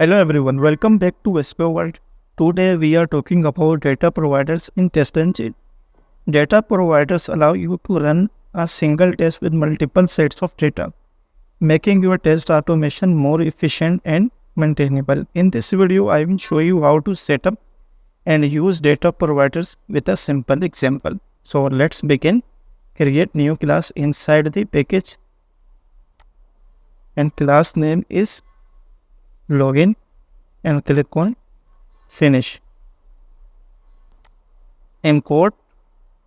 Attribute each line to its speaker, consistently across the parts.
Speaker 1: Hello everyone, welcome back to Whisper World. Today we are talking about data providers in TestNG. Data providers allow you to run a single test with multiple sets of data, making your test automation more efficient and maintainable. In this video, I will show you how to set up and use data providers with a simple example. So let's begin. Create new class inside the package and class name is login and click on finish. Import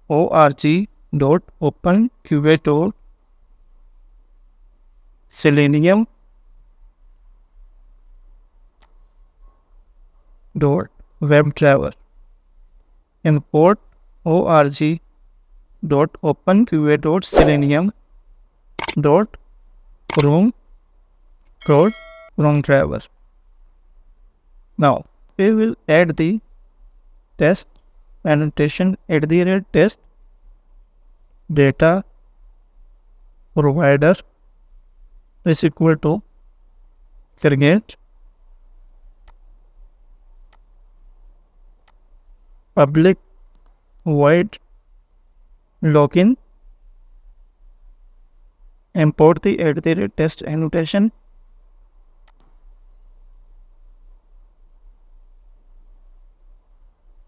Speaker 1: org.openqa.selenium .webdriver. Import org.openqa.selenium .room driver. Now we will add the test annotation at the rate test data provider is equal to create public void login, import the at the rate test annotation,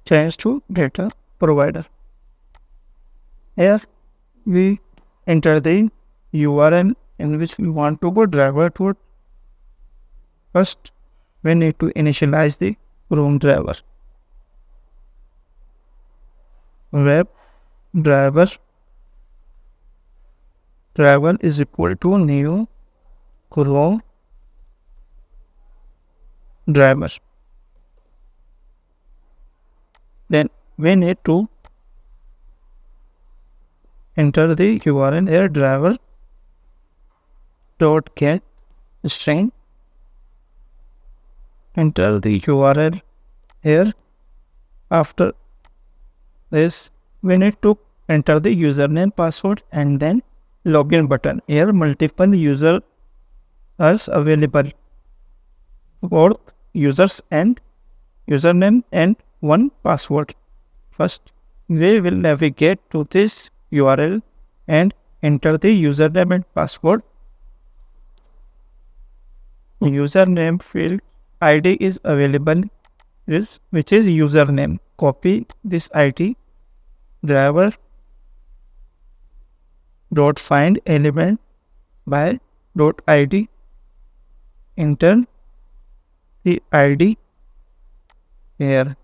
Speaker 1: change to data provider. Here we enter the URL in which we want to go driver to. First, we need to initialize the room driver. Web driver is equal to new room driver. Then we need to enter the URL here driver dot get string. Enter the URL here. After this, we need to enter the username, password, and then login button. Here, multiple users are available. Both users and username and one password. First, we will navigate to this URL and enter the username and password. Username field ID is available, which is username. Copy this ID. Driver dot find element by dot ID. Enter the ID here.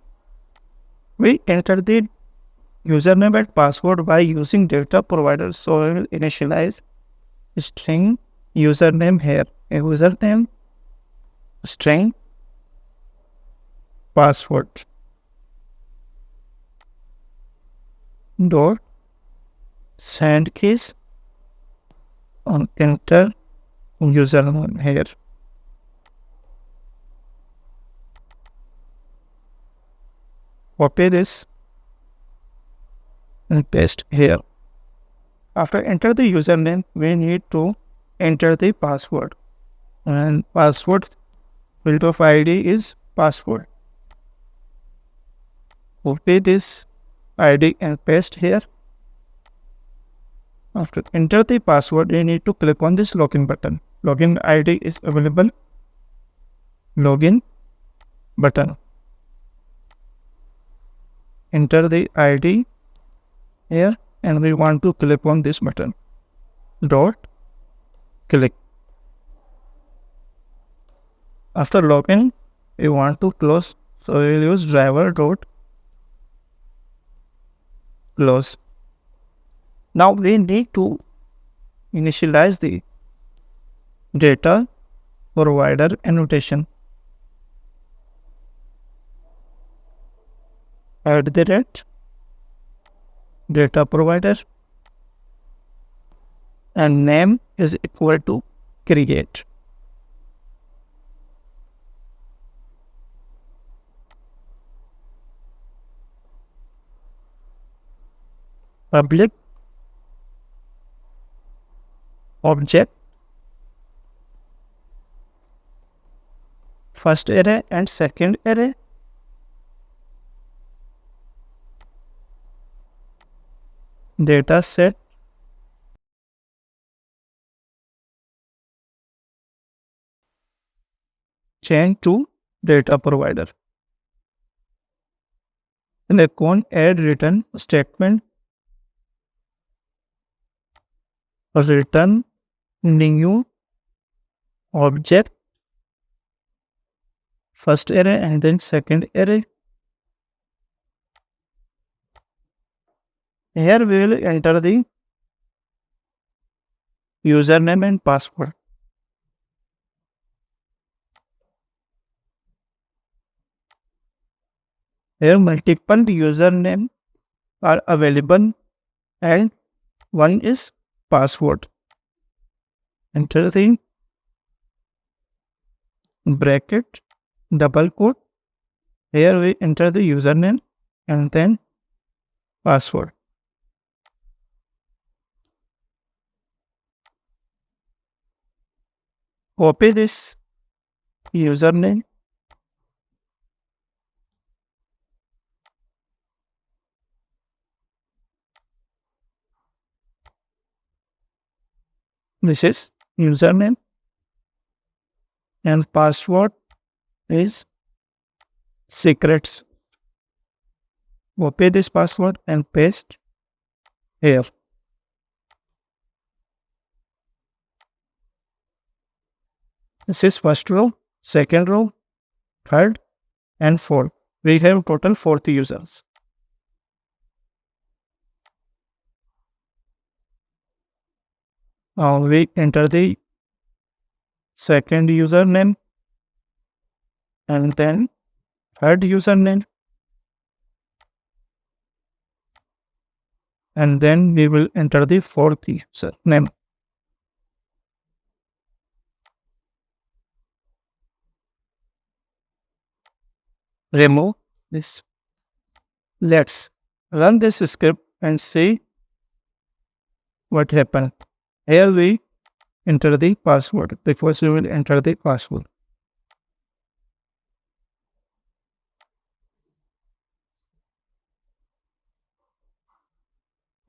Speaker 1: We enter the username and password by using data provider. So I will initialize string username here. A username string password dot send keys on enter username here. Copy this and paste here. After enter the username, we need to enter the password, and password field of ID is password. Copy this ID and paste here. After enter the password, we need to click on this login button. Login ID is available. Login button. Enter the ID here and we want to click on this button. Dot click. After login, we want to close. So we will use driver dot close. Now we need to initialize the data provider annotation. At the rate data provider and name is equal to create. Public object first array and second array. Data set change to data provider. Click on add return statement. Return new object first array and then second array. Here we will enter the username and password. Here multiple username are available and one is password. Enter the bracket double quote. Here we enter the username and then password. Copy this username this is username and password is secrets. Copy this password and paste here. This is first row, second row, third and fourth. We have total 4 users. Now we enter the second username and then third username, and then we will enter the fourth username. Remove this. Let's run this script and see what happened. Here we enter the password because we will enter the password.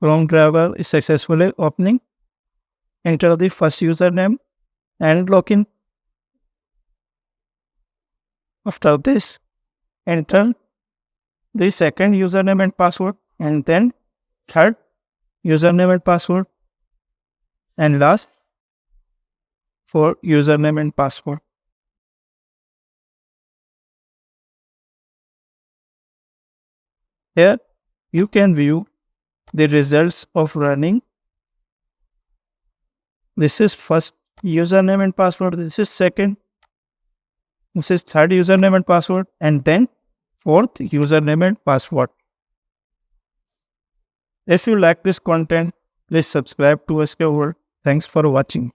Speaker 1: Chrome driver is successfully opening. Enter the first username and login. After this, enter the second username and password, and then third username and password, and last for username and password. Here you can view the results of running. This is first username and password, this is second, this is third username and password, and then fourth username and password. If you like this content, please subscribe to SK World. Thanks for watching.